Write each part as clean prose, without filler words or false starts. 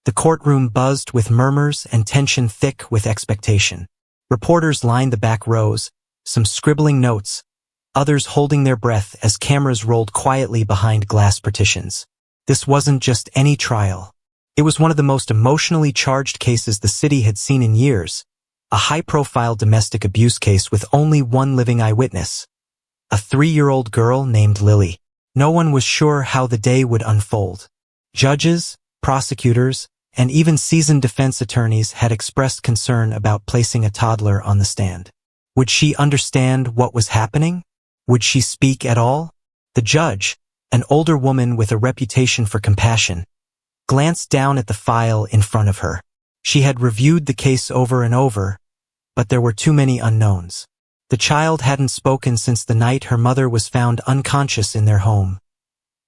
The courtroom buzzed with murmurs and tension thick with expectation. Reporters lined the back rows, some scribbling notes, others holding their breath as cameras rolled quietly behind glass partitions. This wasn't just any trial. It was one of the most emotionally charged cases the city had seen in years, a high-profile domestic abuse case with only one living eyewitness, a 3-year-old girl named Lily. No one was sure how the day would unfold. Judges, prosecutors, and even seasoned defense attorneys had expressed concern about placing a toddler on the stand. Would she understand what was happening? Would she speak at all? The judge, an older woman with a reputation for compassion, glanced down at the file in front of her. She had reviewed the case over and over, but there were too many unknowns. The child hadn't spoken since the night her mother was found unconscious in their home.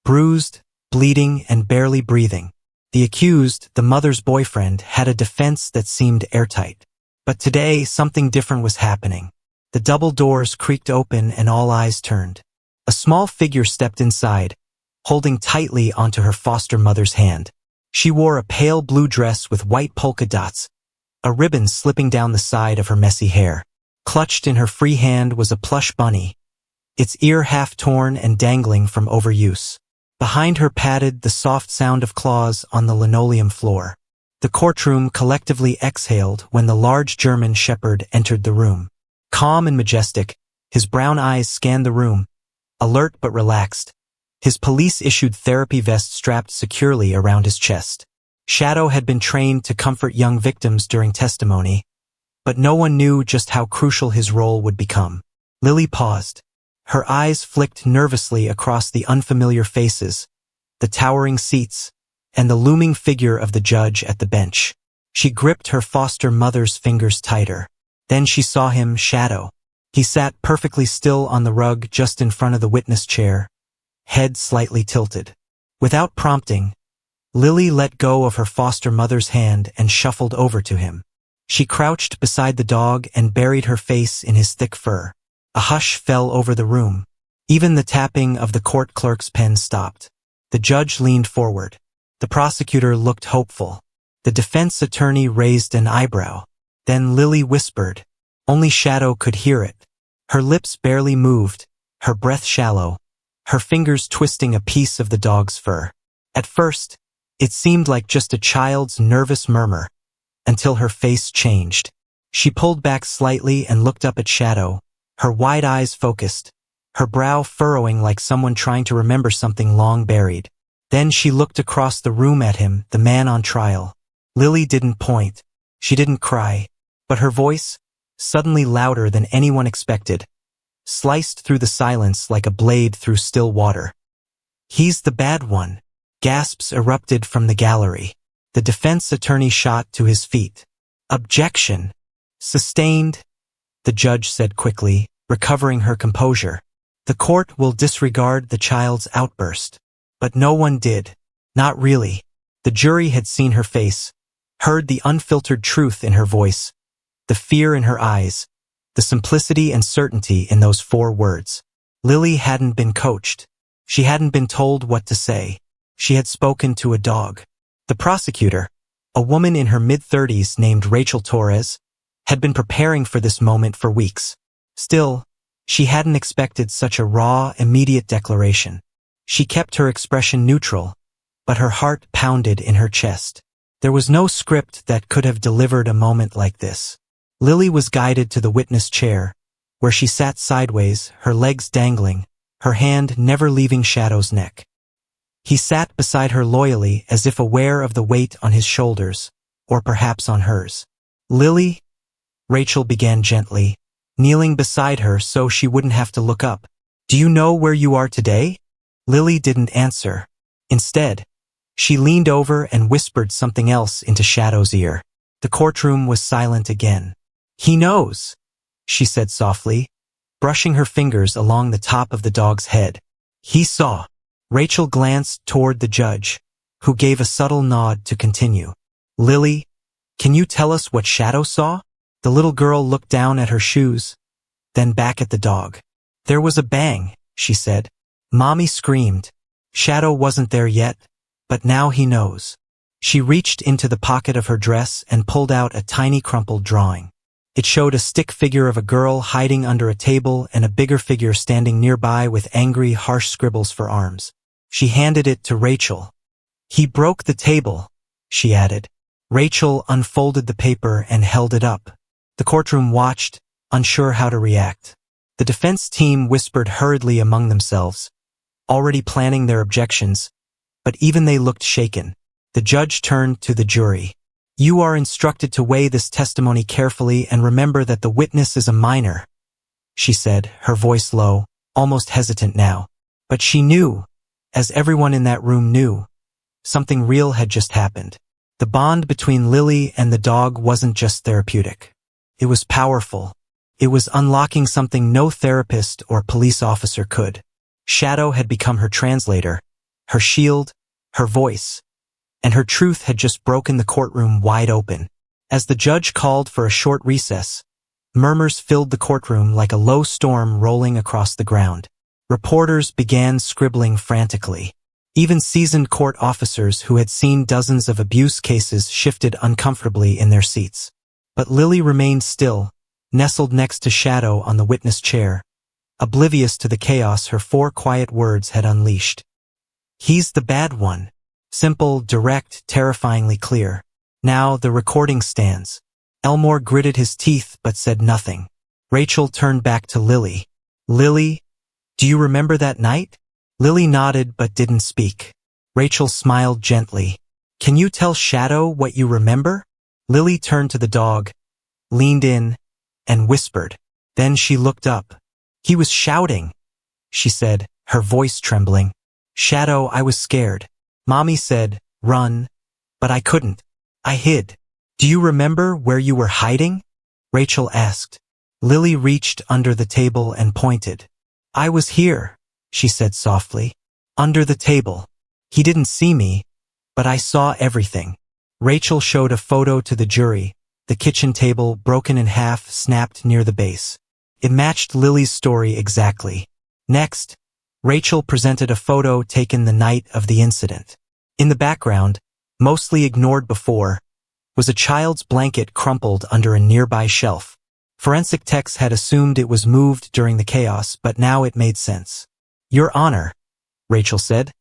Bruised, bleeding, and barely breathing. The accused, the mother's boyfriend, had a defense that seemed airtight. But today, something different was happening. The double doors creaked open and all eyes turned. A small figure stepped inside, holding tightly onto her foster mother's hand. She wore a pale blue dress with white polka dots, a ribbon slipping down the side of her messy hair. Clutched in her free hand was a plush bunny, its ear half torn and dangling from overuse. Behind her padded the soft sound of claws on the linoleum floor. The courtroom collectively exhaled when the large German shepherd entered the room. Calm and majestic, his brown eyes scanned the room, alert but relaxed. His police-issued therapy vest strapped securely around his chest. Shadow had been trained to comfort young victims during testimony, but no one knew just how crucial his role would become. Lily paused. Her eyes flicked nervously across the unfamiliar faces, the towering seats, and the looming figure of the judge at the bench. She gripped her foster mother's fingers tighter. Then she saw him, Shadow. He sat perfectly still on the rug just in front of the witness chair, head slightly tilted. Without prompting, Lily let go of her foster mother's hand and shuffled over to him. She crouched beside the dog and buried her face in his thick fur. A hush fell over the room. Even the tapping of the court clerk's pen stopped. The judge leaned forward. The prosecutor looked hopeful. The defense attorney raised an eyebrow. Then Lily whispered. Only Shadow could hear it. Her lips barely moved, her breath shallow, her fingers twisting a piece of the dog's fur. At first, it seemed like just a child's nervous murmur, until her face changed. She pulled back slightly and looked up at Shadow, her wide eyes focused, her brow furrowing like someone trying to remember something long buried. Then she looked across the room at him, the man on trial. Lily didn't point. She didn't cry. But her voice, suddenly louder than anyone expected, sliced through the silence like a blade through still water. He's the bad one. Gasps erupted from the gallery. The defense attorney shot to his feet. Objection. Sustained, the judge said quickly, recovering her composure. The court will disregard the child's outburst. But no one did. Not really. The jury had seen her face, heard the unfiltered truth in her voice, the fear in her eyes, the simplicity and certainty in those 4 words. Lily hadn't been coached. She hadn't been told what to say. She had spoken to a dog. The prosecutor, a woman in her mid-30s named Rachel Torres, had been preparing for this moment for weeks. Still, she hadn't expected such a raw, immediate declaration. She kept her expression neutral, but her heart pounded in her chest. There was no script that could have delivered a moment like this. Lily was guided to the witness chair, where she sat sideways, her legs dangling, her hand never leaving Shadow's neck. He sat beside her loyally as if aware of the weight on his shoulders, or perhaps on hers. Lily, Rachel began gently, kneeling beside her so she wouldn't have to look up. Do you know where you are today? Lily didn't answer. Instead, she leaned over and whispered something else into Shadow's ear. The courtroom was silent again. He knows, she said softly, brushing her fingers along the top of the dog's head. He saw. Rachel glanced toward the judge, who gave a subtle nod to continue. Lily, can you tell us what Shadow saw? The little girl looked down at her shoes, then back at the dog. There was a bang, she said. Mommy screamed. Shadow wasn't there yet, but now he knows. She reached into the pocket of her dress and pulled out a tiny crumpled drawing. It showed a stick figure of a girl hiding under a table and a bigger figure standing nearby with angry, harsh scribbles for arms. She handed it to Rachel. "He broke the table," she added. Rachel unfolded the paper and held it up. The courtroom watched, unsure how to react. The defense team whispered hurriedly among themselves, already planning their objections, but even they looked shaken. The judge turned to the jury. "You are instructed to weigh this testimony carefully and remember that the witness is a minor," she said, her voice low, almost hesitant now. But she knew, as everyone in that room knew, something real had just happened. The bond between Lily and the dog wasn't just therapeutic. It was powerful. It was unlocking something no therapist or police officer could. Shadow had become her translator, her shield, her voice, and her truth had just broken the courtroom wide open. As the judge called for a short recess, murmurs filled the courtroom like a low storm rolling across the ground. Reporters began scribbling frantically. Even seasoned court officers who had seen dozens of abuse cases shifted uncomfortably in their seats. But Lily remained still, nestled next to Shadow on the witness chair, oblivious to the chaos her 4 quiet words had unleashed. "He's the bad one." Simple, direct, terrifyingly clear. Now the recording stands. Elmore gritted his teeth but said nothing. Rachel turned back to Lily. "Lily, do you remember that night?" Lily nodded but didn't speak. Rachel smiled gently. "Can you tell Shadow what you remember?" Lily turned to the dog, leaned in, and whispered. Then she looked up. "He was shouting," she said, her voice trembling. "Shadow, I was scared. Mommy said, 'Run,' but I couldn't. I hid." "Do you remember where you were hiding?" Rachel asked. Lily reached under the table and pointed. "I was here," she said softly. "Under the table. He didn't see me, but I saw everything." Rachel showed a photo to the jury, the kitchen table broken in half, snapped near the base. It matched Lily's story exactly. Next, Rachel presented a photo taken the night of the incident. In the background, mostly ignored before, was a child's blanket crumpled under a nearby shelf. Forensic techs had assumed it was moved during the chaos, but now it made sense. "Your Honor," Rachel said,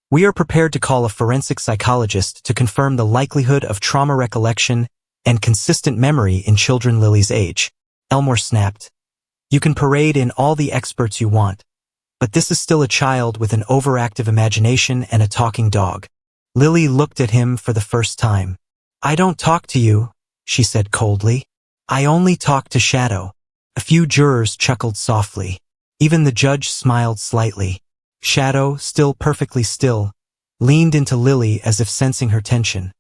"we are prepared to call a forensic psychologist to confirm the likelihood of trauma recollection and consistent memory in children Lily's age." Elmore snapped. "You can parade in all the experts you want, but this is still a child with an overactive imagination and a talking dog." Lily looked at him for the first time. "I don't talk to you," she said coldly. "I only talk to Shadow." A few jurors chuckled softly. Even the judge smiled slightly. Shadow, still perfectly still, leaned into Lily as if sensing her tension.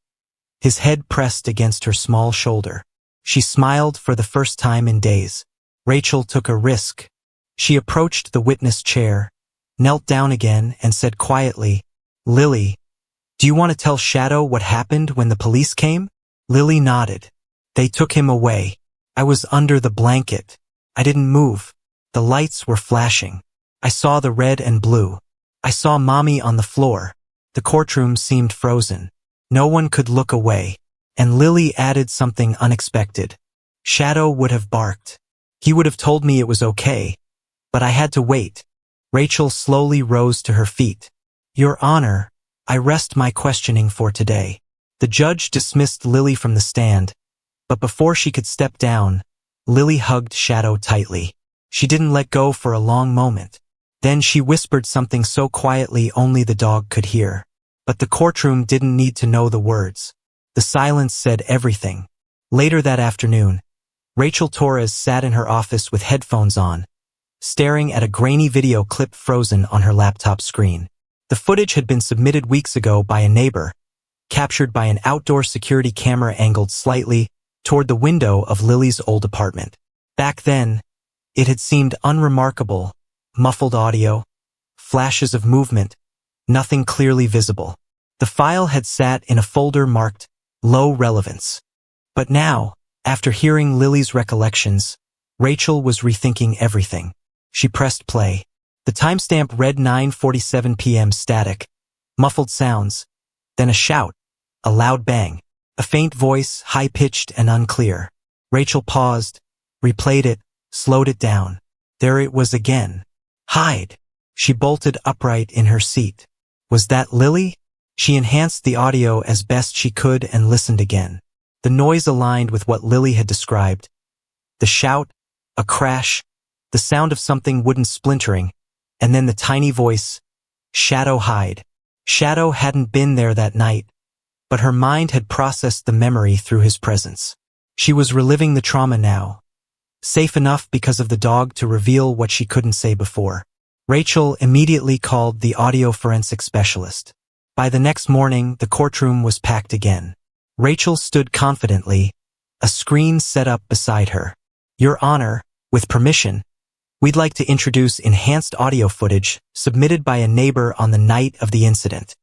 His head pressed against her small shoulder. She smiled for the first time in days. Rachel took a risk. She approached the witness chair, knelt down again, and said quietly, "Lily, do you want to tell Shadow what happened when the police came?" Lily nodded. "They took him away. I was under the blanket. I didn't move. The lights were flashing. I saw the red and blue. I saw Mommy on the floor." The courtroom seemed frozen. No one could look away. And Lily added something unexpected. "Shadow would have barked. He would have told me it was okay. But I had to wait." Rachel slowly rose to her feet. "Your Honor, I rest my questioning for today." The judge dismissed Lily from the stand, but before she could step down, Lily hugged Shadow tightly. She didn't let go for a long moment. Then she whispered something so quietly only the dog could hear. But the courtroom didn't need to know the words. The silence said everything. Later that afternoon, Rachel Torres sat in her office with headphones on, staring at a grainy video clip frozen on her laptop screen. The footage had been submitted weeks ago by a neighbor, captured by an outdoor security camera angled slightly toward the window of Lily's old apartment. Back then, it had seemed unremarkable, muffled audio, flashes of movement, nothing clearly visible. The file had sat in a folder marked low relevance. But now, after hearing Lily's recollections, Rachel was rethinking everything. She pressed play. The timestamp read 9:47 p.m. static, muffled sounds, then a shout, A loud bang. A faint voice, high-pitched and unclear. Rachel paused, replayed it, slowed it down. There it was again. Hide. She bolted upright in her seat. Was that Lily? She enhanced the audio as best she could and listened again. The noise aligned with what Lily had described. The shout, a crash, the sound of something wooden splintering, and then the tiny voice, Shadow, hide. Shadow hadn't been there that night, but her mind had processed the memory through his presence. She was reliving the trauma now, safe enough because of the dog to reveal what she couldn't say before. Rachel immediately called the audio forensic specialist. By the next morning, the courtroom was packed again. Rachel stood confidently, a screen set up beside her. Your Honor, with permission, we'd like to introduce enhanced audio footage submitted by a neighbor on the night of the incident.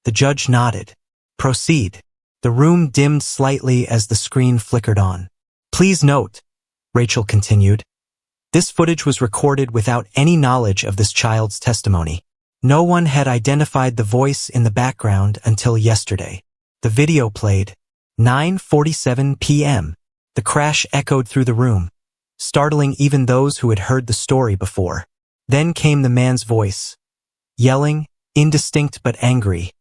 The judge nodded. Proceed. The room dimmed slightly as the screen flickered on. Please note, Rachel continued, this footage was recorded without any knowledge of this child's testimony. No one had identified the voice in the background until yesterday. The video played. 9:47 p.m. The crash echoed through the room, startling even those who had heard the story before. Then came the man's voice, yelling, indistinct but angry,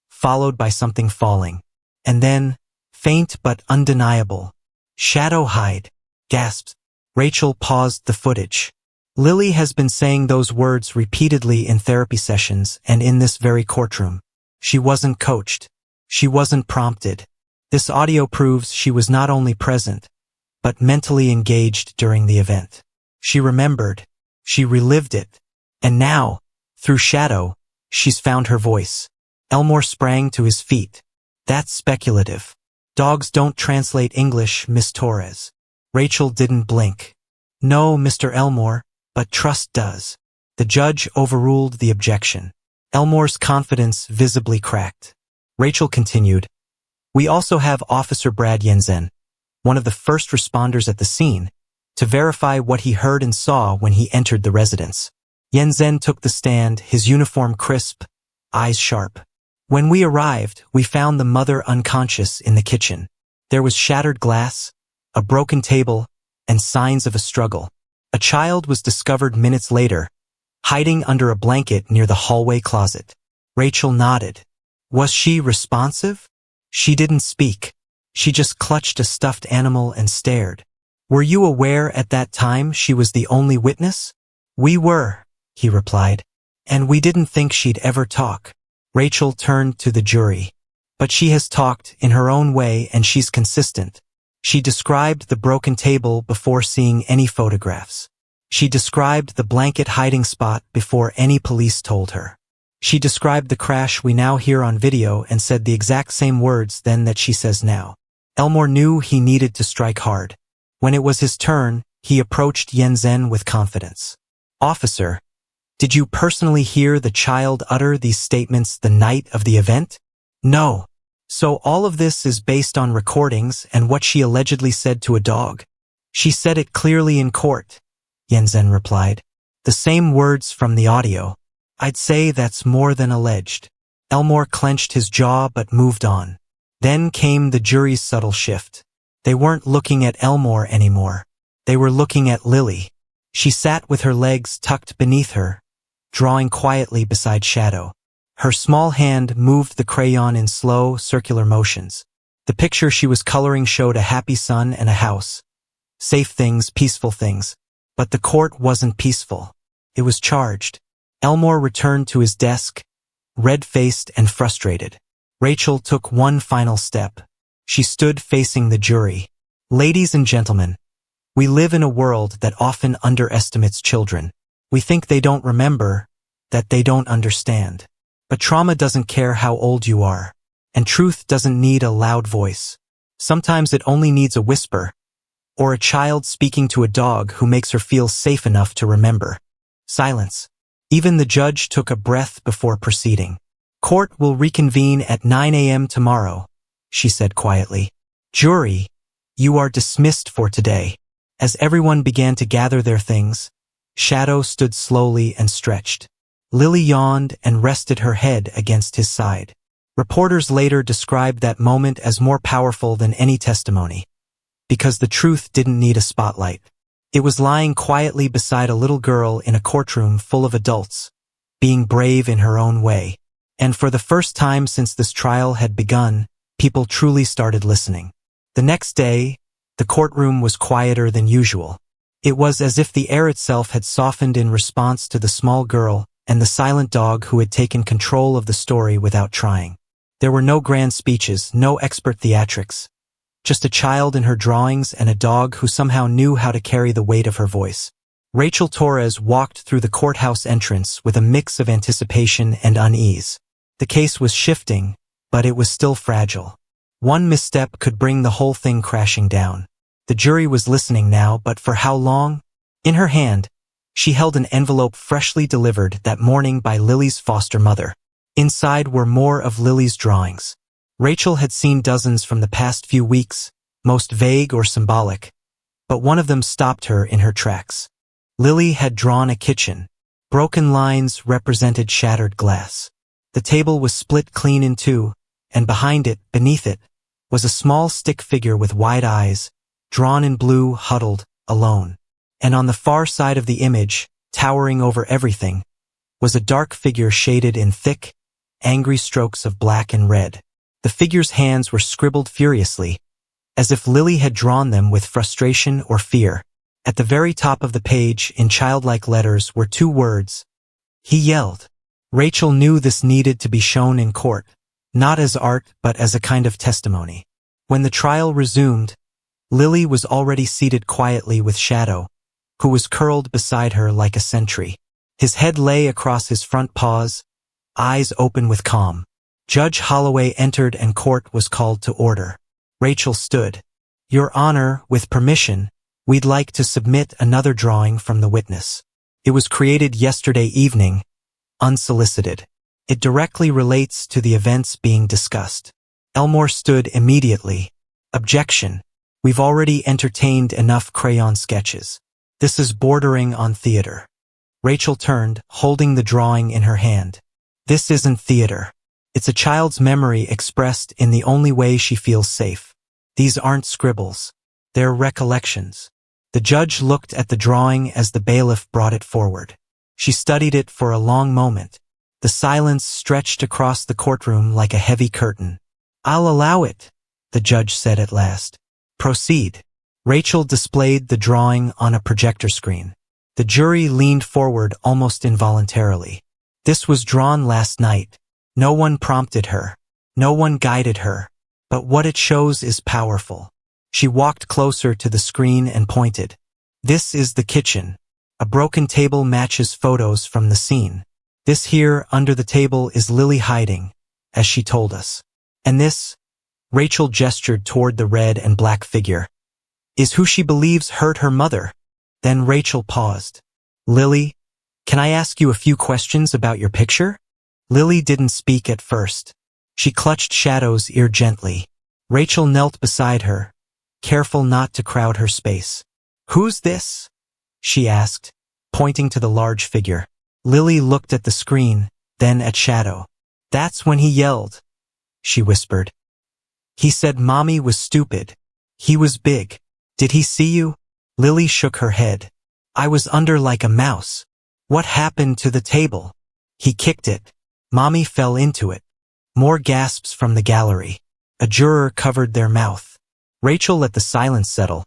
followed by something falling. And then, faint but undeniable, Shadow, hide, gasped. Rachel paused the footage. Lily has been saying those words repeatedly in therapy sessions and in this very courtroom. She wasn't coached. She wasn't prompted. This audio proves she was not only present, but mentally engaged during the event. She remembered. She relived it. And now, through Shadow, she's found her voice. Elmore sprang to his feet. That's speculative. Dogs don't translate English, Miss Torres. Rachel didn't blink. No, Mr. Elmore, but trust does. The judge overruled the objection. Elmore's confidence visibly cracked. Rachel continued, we also have Officer Brad Yenzen, one of the first responders at the scene, to verify what he heard and saw when he entered the residence. Yenzen took the stand, his uniform crisp, eyes sharp. When we arrived, we found the mother unconscious in the kitchen. There was shattered glass, a broken table, and signs of a struggle. A child was discovered minutes later, hiding under a blanket near the hallway closet. Rachel nodded. Was she responsive? She didn't speak. She just clutched a stuffed animal and stared. Were you aware at that time she was the only witness? We were, he replied. And we didn't think she'd ever talk. Rachel turned to the jury. But she has talked in her own way and she's consistent. She described the broken table before seeing any photographs. She described the blanket hiding spot before any police told her. She described the crash we now hear on video and said the exact same words then that she says now. Elmore knew he needed to strike hard. When it was his turn, he approached Yenzen with confidence. Officer, did you personally hear the child utter these statements the night of the event? No. So all of this is based on recordings and what she allegedly said to a dog. She said it clearly in court, Yenzen replied. The same words from the audio. I'd say that's more than alleged. Elmore clenched his jaw but moved on. Then came the jury's subtle shift. They weren't looking at Elmore anymore. They were looking at Lily. She sat with her legs tucked beneath her, drawing quietly beside Shadow. Her small hand moved the crayon in slow, circular motions. The picture she was coloring showed a happy son and a house. Safe things, peaceful things. But the court wasn't peaceful. It was charged. Elmore returned to his desk, red-faced and frustrated. Rachel took one final step. She stood facing the jury. Ladies and gentlemen, we live in a world that often underestimates children. We think they don't remember, that they don't understand. But trauma doesn't care how old you are, and truth doesn't need a loud voice. Sometimes it only needs a whisper, or a child speaking to a dog who makes her feel safe enough to remember. Silence. Even the judge took a breath before proceeding. Court will reconvene at 9 a.m. tomorrow, she said quietly. Jury, you are dismissed for today. As everyone began to gather their things, Shadow stood slowly and stretched. Lily yawned and rested her head against his side. Reporters later described that moment as more powerful than any testimony, because the truth didn't need a spotlight. It was lying quietly beside a little girl in a courtroom full of adults, being brave in her own way. And for the first time since this trial had begun, people truly started listening. The next day, the courtroom was quieter than usual. It was as if the air itself had softened in response to the small girl and the silent dog who had taken control of the story without trying. There were no grand speeches, no expert theatrics. Just a child in her drawings and a dog who somehow knew how to carry the weight of her voice. Rachel Torres walked through the courthouse entrance with a mix of anticipation and unease. The case was shifting, but it was still fragile. One misstep could bring the whole thing crashing down. The jury was listening now, but for how long? In her hand, she held an envelope freshly delivered that morning by Lily's foster mother. Inside were more of Lily's drawings. Rachel had seen dozens from the past few weeks, most vague or symbolic, but one of them stopped her in her tracks. Lily had drawn a kitchen. Broken lines represented shattered glass. The table was split clean in two, and behind it, beneath it, was a small stick figure with wide eyes, drawn in blue, huddled, alone. And on the far side of the image, towering over everything, was a dark figure shaded in thick, angry strokes of black and red. The figure's hands were scribbled furiously, as if Lily had drawn them with frustration or fear. At the very top of the page, in childlike letters, were two words. He yelled. Rachel knew this needed to be shown in court, not as art but as a kind of testimony. When the trial resumed, Lily was already seated quietly with Shadow, who was curled beside her like a sentry. His head lay across his front paws, eyes open with calm. Judge Holloway entered and court was called to order. Rachel stood. Your Honor, with permission, we'd like to submit another drawing from the witness. It was created yesterday evening, unsolicited. It directly relates to the events being discussed. Elmore stood immediately. Objection. We've already entertained enough crayon sketches. This is bordering on theater. Rachel turned, holding the drawing in her hand. This isn't theater. It's a child's memory expressed in the only way she feels safe. These aren't scribbles. They're recollections. The judge looked at the drawing as the bailiff brought it forward. She studied it for a long moment. The silence stretched across the courtroom like a heavy curtain. I'll allow it, the judge said at last. Proceed. Rachel displayed the drawing on a projector screen. The jury leaned forward almost involuntarily. This was drawn last night. No one prompted her. No one guided her. But what it shows is powerful. She walked closer to the screen and pointed. This is the kitchen. A broken table matches photos from the scene. This here, under the table, is Lily hiding, as she told us. And this, Rachel gestured toward the red and black figure, is who she believes hurt her mother. Then Rachel paused. Lily, can I ask you a few questions about your picture? Lily didn't speak at first. She clutched Shadow's ear gently. Rachel knelt beside her, careful not to crowd her space. Who's this? She asked, pointing to the large figure. Lily looked at the screen, then at Shadow. That's when he yelled, she whispered. He said Mommy was stupid. He was big. Did he see you? Lily shook her head. I was under like a mouse. What happened to the table? He kicked it. Mommy fell into it. More gasps from the gallery. A juror covered their mouth. Rachel let the silence settle,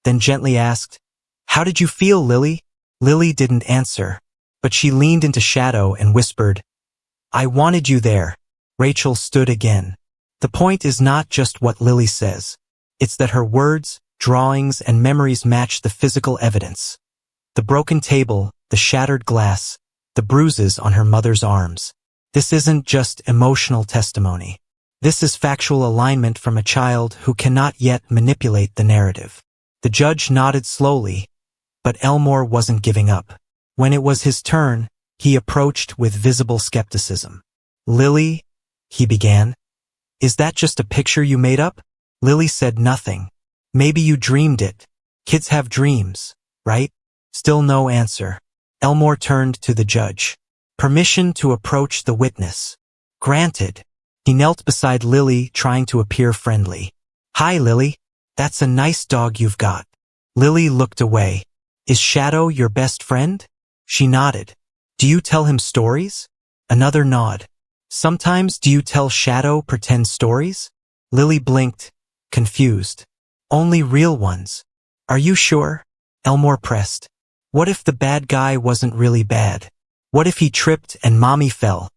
then gently asked, How did you feel, Lily? Lily didn't answer, but she leaned into Shadow and whispered, I wanted you there. Rachel stood again. The point is not just what Lily says. It's that her words, drawings, and memories match the physical evidence. The broken table, the shattered glass, the bruises on her mother's arms. This isn't just emotional testimony. This is factual alignment from a child who cannot yet manipulate the narrative. The judge nodded slowly, but Elmore wasn't giving up. When it was his turn, he approached with visible skepticism. Lily, he began, is that just a picture you made up? Lily said nothing. Maybe you dreamed it. Kids have dreams, right? Still no answer. Elmore turned to the judge. Permission to approach the witness. Granted. He knelt beside Lily, trying to appear friendly. "Hi, Lily. That's a nice dog you've got." Lily looked away. "Is Shadow your best friend?" She nodded. "Do you tell him stories?" Another nod. "Sometimes do you tell Shadow pretend stories?" Lily blinked, confused. "Only real ones." "Are you sure?" Elmore pressed. "What if the bad guy wasn't really bad? What if he tripped and Mommy fell?"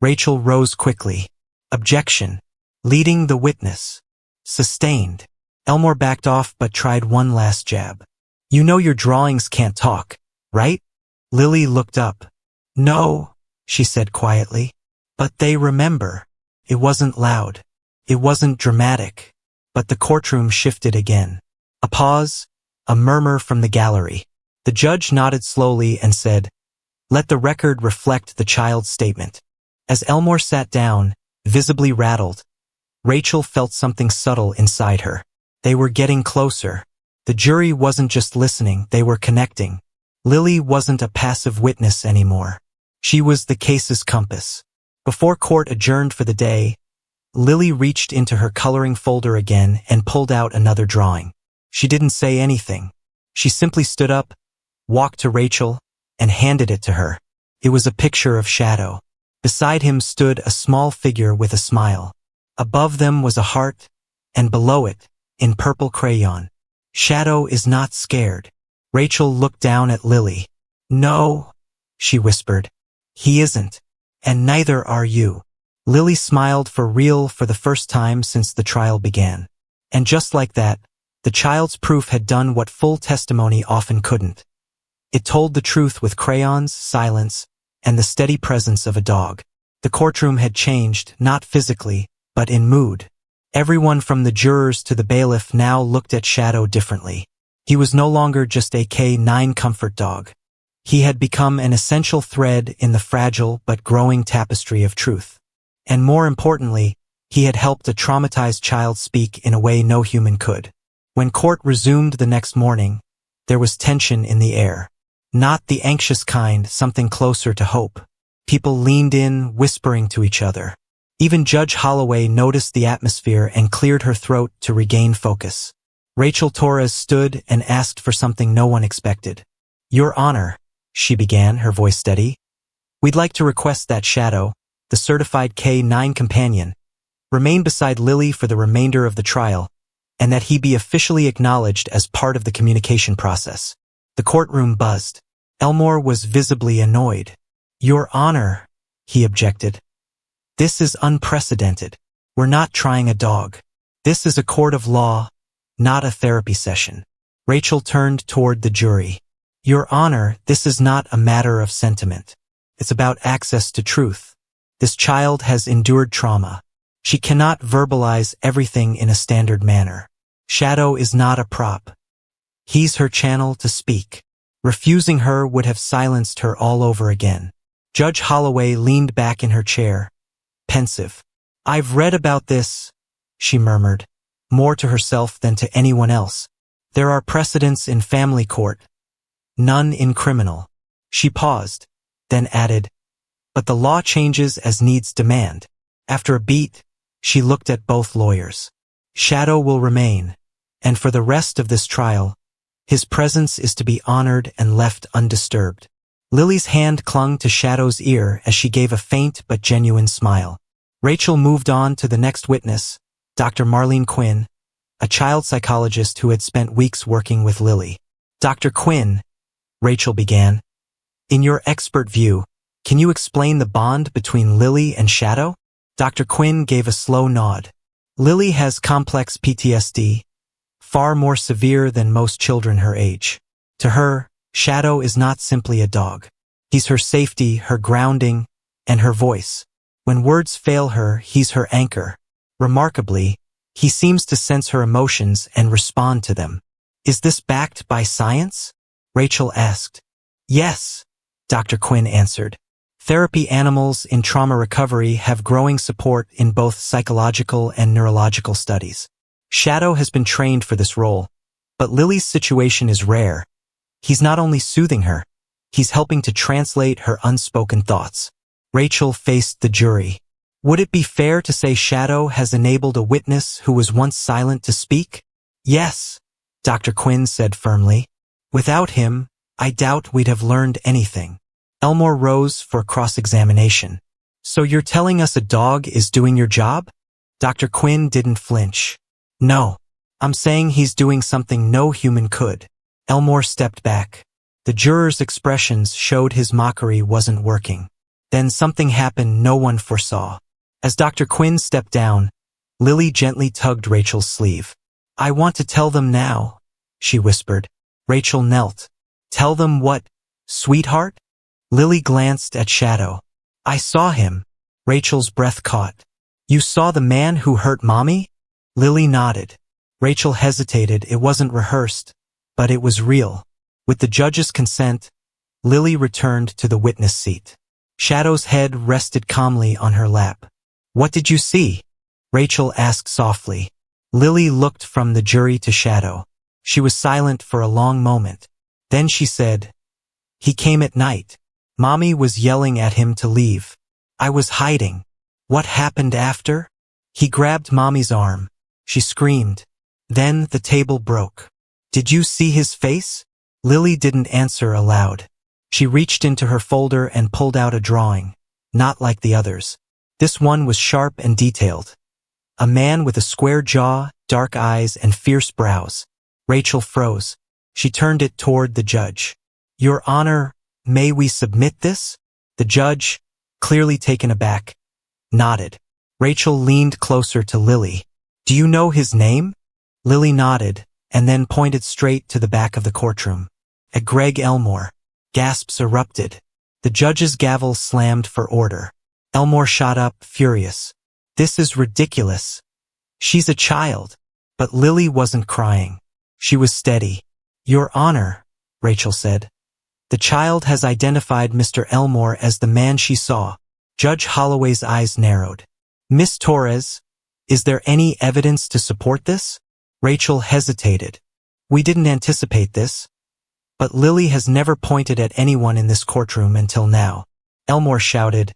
Rachel rose quickly. "Objection." Leading the witness. Sustained. Elmore backed off but tried one last jab. "You know your drawings can't talk, right?" Lily looked up. "No," she said quietly. "But they remember." It wasn't loud. It wasn't dramatic. But the courtroom shifted again. A pause, a murmur from the gallery. The judge nodded slowly and said, "Let the record reflect the child's statement." As Elmore sat down, visibly rattled, Rachel felt something subtle inside her. They were getting closer. The jury wasn't just listening, they were connecting. Lily wasn't a passive witness anymore. She was the case's compass. Before court adjourned for the day, Lily reached into her coloring folder again and pulled out another drawing. She didn't say anything. She simply stood up, walked to Rachel, and handed it to her. It was a picture of Shadow. Beside him stood a small figure with a smile. Above them was a heart, and below it, in purple crayon, "Shadow is not scared." Rachel looked down at Lily. "No," she whispered. "He isn't. And neither are you." Lily smiled for real for the first time since the trial began. And just like that, the child's proof had done what full testimony often couldn't. It told the truth with crayons, silence, and the steady presence of a dog. The courtroom had changed, not physically, but in mood. Everyone from the jurors to the bailiff now looked at Shadow differently. He was no longer just a K9 comfort dog. He had become an essential thread in the fragile but growing tapestry of truth. And more importantly, he had helped a traumatized child speak in a way no human could. When court resumed the next morning, there was tension in the air. Not the anxious kind, something closer to hope. People leaned in, whispering to each other. Even Judge Holloway noticed the atmosphere and cleared her throat to regain focus. Rachel Torres stood and asked for something no one expected. "Your Honor," she began, her voice steady, "we'd like to request that Shadow, the certified K9 companion, remain beside Lily for the remainder of the trial, and that he be officially acknowledged as part of the communication process." The courtroom buzzed. Elmore was visibly annoyed. "Your Honor," he objected. "This is unprecedented. We're not trying a dog. This is a court of law, not a therapy session." Rachel turned toward the jury. "Your Honor, this is not a matter of sentiment. It's about access to truth. This child has endured trauma. She cannot verbalize everything in a standard manner. Shadow is not a prop. He's her channel to speak. Refusing her would have silenced her all over again." Judge Holloway leaned back in her chair, pensive. "I've read about this," she murmured, more to herself than to anyone else. "There are precedents in family court, none in criminal." She paused, then added, "But the law changes as needs demand." After a beat, she looked at both lawyers. "Shadow will remain, and for the rest of this trial, his presence is to be honored and left undisturbed." Lily's hand clung to Shadow's ear as she gave a faint but genuine smile. Rachel moved on to the next witness, Dr. Marlene Quinn, a child psychologist who had spent weeks working with Lily. "Dr. Quinn," Rachel began, "in your expert view, can you explain the bond between Lily and Shadow?" Dr. Quinn gave a slow nod. "Lily has complex PTSD, far more severe than most children her age. To her, Shadow is not simply a dog. He's her safety, her grounding, and her voice. When words fail her, he's her anchor. Remarkably, he seems to sense her emotions and respond to them." "Is this backed by science?" Rachel asked. "Yes," Dr. Quinn answered. "Therapy animals in trauma recovery have growing support in both psychological and neurological studies. Shadow has been trained for this role, but Lily's situation is rare. He's not only soothing her, he's helping to translate her unspoken thoughts." Rachel faced the jury. Would it be fair to say Shadow has enabled a witness who was once silent to speak? Yes, Dr. Quinn said firmly. Without him, I doubt we'd have learned anything. Elmore rose for cross-examination. So you're telling us a dog is doing your job? Dr. Quinn didn't flinch. No, I'm saying he's doing something no human could. Elmore stepped back. The jurors' expressions showed his mockery wasn't working. Then something happened no one foresaw. As Dr. Quinn stepped down, Lily gently tugged Rachel's sleeve. I want to tell them now, she whispered. Rachel knelt. Tell them what, sweetheart? Lily glanced at Shadow. I saw him. Rachel's breath caught. You saw the man who hurt Mommy? Lily nodded. Rachel hesitated. It wasn't rehearsed, but it was real. With the judge's consent, Lily returned to the witness seat. Shadow's head rested calmly on her lap. What did you see? Rachel asked softly. Lily looked from the jury to Shadow. She was silent for a long moment. Then she said, He came at night. Mommy was yelling at him to leave. I was hiding. What happened after? He grabbed Mommy's arm. She screamed. Then the table broke. Did you see his face? Lily didn't answer aloud. She reached into her folder and pulled out a drawing. Not like the others. This one was sharp and detailed. A man with a square jaw, dark eyes, and fierce brows. Rachel froze. She turned it toward the judge. Your Honor, may we submit this? The judge, clearly taken aback, nodded. Rachel leaned closer to Lily. Do you know his name? Lily nodded, and then pointed straight to the back of the courtroom. At Greg Elmore. Gasps erupted. The judge's gavel slammed for order. Elmore shot up, furious. This is ridiculous. She's a child. But Lily wasn't crying. She was steady. Your Honor, Rachel said. The child has identified Mr. Elmore as the man she saw. Judge Holloway's eyes narrowed. Miss Torres, is there any evidence to support this? Rachel hesitated. We didn't anticipate this. But Lily has never pointed at anyone in this courtroom until now. Elmore shouted.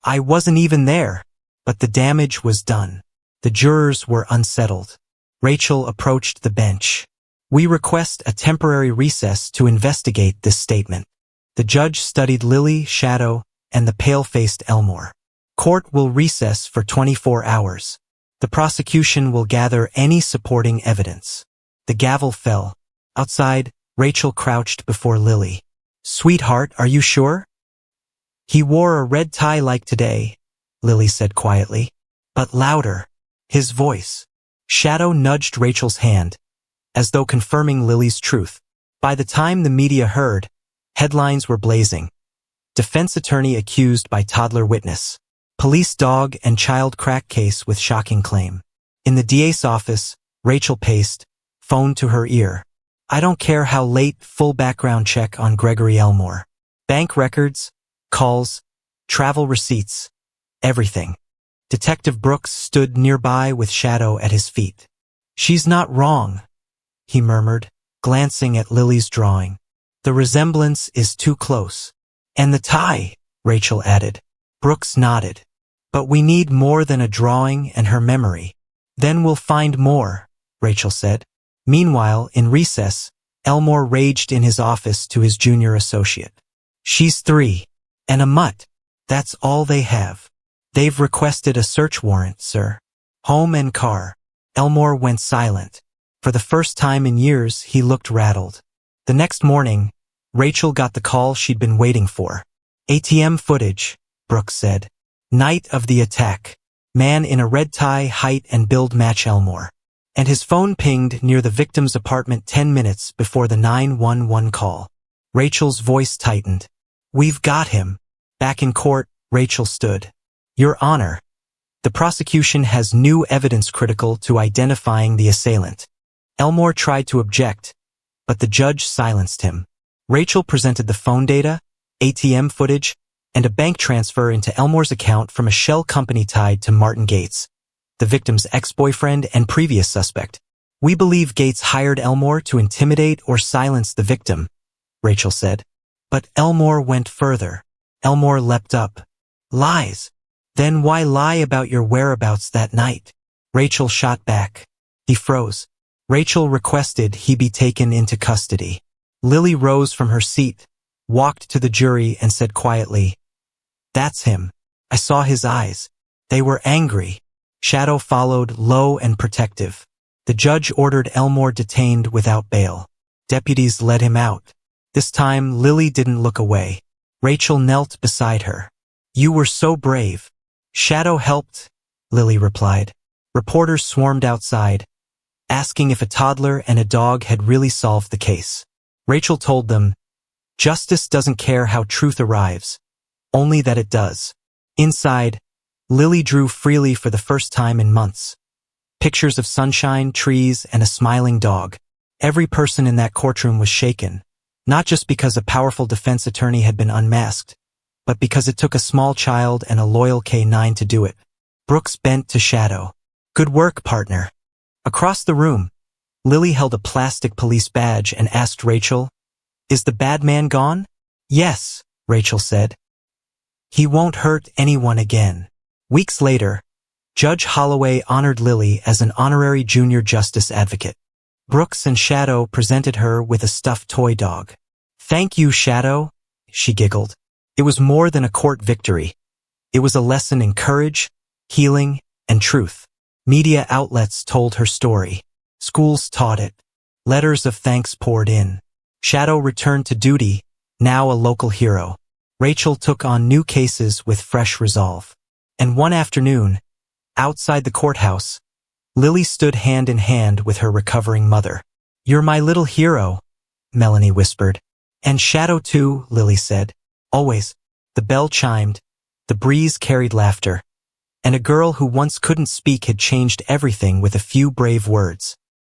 I wasn't even there. But the damage was done. The jurors were unsettled. Rachel approached the bench. We request a temporary recess to investigate this statement. The judge studied Lily, Shadow, and the pale-faced Elmore. Court will recess for 24 hours. The prosecution will gather any supporting evidence. The gavel fell. Outside, Rachel crouched before Lily. Sweetheart, are you sure? He wore a red tie like today, Lily said quietly. But louder. His voice. Shadow nudged Rachel's hand, as though confirming Lily's truth. By the time the media heard, headlines were blazing. Defense attorney accused by toddler witness. Police dog and child crack case with shocking claim. In the DA's office, Rachel paced, phone to her ear. I don't care how late, full background check on Gregory Elmore. Bank records, calls, travel receipts, everything. Detective Brooks stood nearby with Shadow at his feet. She's not wrong, he murmured, glancing at Lily's drawing. The resemblance is too close. And the tie, Rachel added. Brooks nodded. But we need more than a drawing and her memory. Then we'll find more, Rachel said. Meanwhile, in recess, Elmore raged in his office to his junior associate. She's 3. And a mutt. That's all they have. They've requested a search warrant, sir. Home and car. Elmore went silent. For the first time in years, he looked rattled. The next morning, Rachel got the call she'd been waiting for. ATM footage, Brooks said. Night of the attack. Man in a red tie, height and build match Elmore. And his phone pinged near the victim's apartment 10 minutes before the 911 call. Rachel's voice tightened. We've got him. Back in court, Rachel stood. Your Honor, the prosecution has new evidence critical to identifying the assailant. Elmore tried to object, but the judge silenced him. Rachel presented the phone data, ATM footage, and a bank transfer into Elmore's account from a shell company tied to Martin Gates, the victim's ex-boyfriend and previous suspect. We believe Gates hired Elmore to intimidate or silence the victim, Rachel said. But Elmore went further. Elmore leapt up. Lies. Then why lie about your whereabouts that night? Rachel shot back. He froze. Rachel requested he be taken into custody. Lily rose from her seat, walked to the jury and said quietly, "That's him. I saw his eyes. They were angry." Shadow followed, low and protective. The judge ordered Elmore detained without bail. Deputies led him out. This time, Lily didn't look away. Rachel knelt beside her. "You were so brave." "Shadow helped," Lily replied. Reporters swarmed outside, asking if a toddler and a dog had really solved the case. Rachel told them, "Justice doesn't care how truth arrives, only that it does." Inside, Lily drew freely for the first time in months. Pictures of sunshine, trees, and a smiling dog. Every person in that courtroom was shaken, not just because a powerful defense attorney had been unmasked, but because it took a small child and a loyal K9 to do it. Brooks bent to Shadow. "Good work, partner." Across the room, Lily held a plastic police badge and asked Rachel, "Is the bad man gone?" "Yes," Rachel said. "He won't hurt anyone again." Weeks later, Judge Holloway honored Lily as an honorary junior justice advocate. Brooks and Shadow presented her with a stuffed toy dog. "Thank you, Shadow," she giggled. It was more than a court victory. It was a lesson in courage, healing, and truth. Media outlets told her story. Schools taught it. Letters of thanks poured in. Shadow returned to duty, now a local hero. Rachel took on new cases with fresh resolve. And one afternoon, outside the courthouse, Lily stood hand in hand with her recovering mother. "You're my little hero," Melanie whispered. "And Shadow too," Lily said. "Always." The bell chimed, the breeze carried laughter, and a girl who once couldn't speak had changed everything with a few brave words.